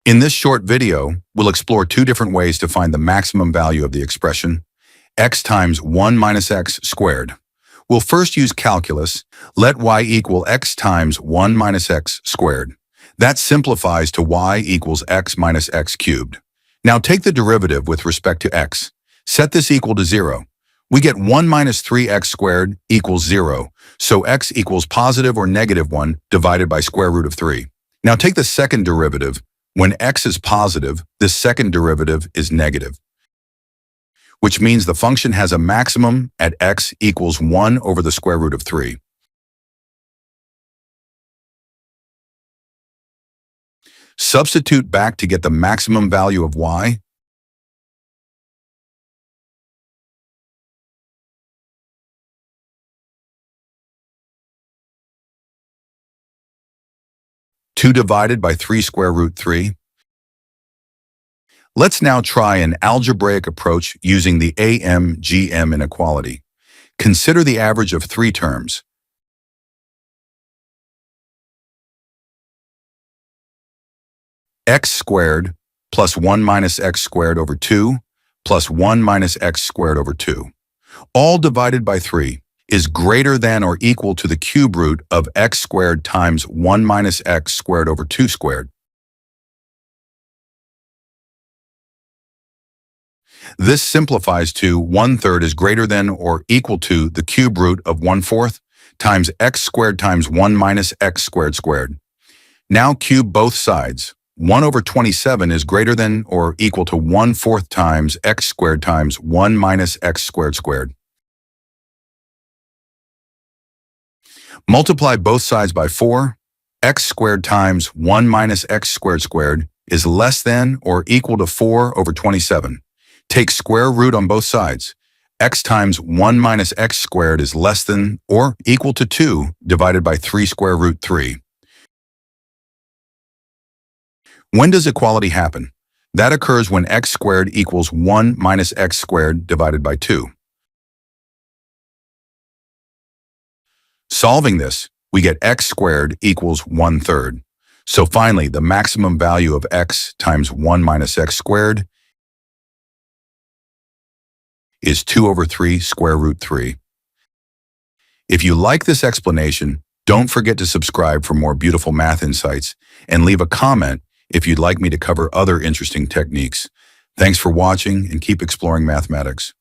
In this short video, we'll explore two different ways to find the maximum value of the expression x times 1 minus x squared. We'll first use calculus. Let y equal x times 1 minus x squared. That simplifies to y equals x minus x cubed. Now take the derivative with respect to x. Set this equal to 0. We get 1 minus 3x squared equals 0, so x equals positive or negative 1 divided by square root of 3. Now take the second derivative. When x is positive, this second derivative is negative, which means the function has a maximum at x equals 1 over the square root of 3. Substitute back to get the maximum value of y. Two divided by 3 square root 3. Let's now try an algebraic approach using the AMGM inequality. Consider the average of three terms. X squared plus 1 minus x squared over 2 plus 1 minus x squared over 2, all divided by 3, is greater than or equal to the cube root of x squared times 1 minus x squared over 2 squared. This simplifies to 1/3 is greater than or equal to the cube root of 1/4 times x squared times 1 minus x squared squared. Now cube both sides. 1 over 27 is greater than or equal to 1/4 times x squared times 1 minus x squared squared. Multiply both sides by 4. X squared times 1 minus x squared squared is less than or equal to 4 over 27. Take square root on both sides. X times 1 minus x squared is less than or equal to 2 divided by 3 square root 3. When does equality happen? That occurs when x squared equals 1 minus x squared divided by 2. Solving this, we get x squared equals 1/3. So finally, the maximum value of x times 1 minus x squared is 2 over 3 square root 3. If you like this explanation, don't forget to subscribe for more beautiful math insights and leave a comment if you'd like me to cover other interesting techniques. Thanks for watching and keep exploring mathematics.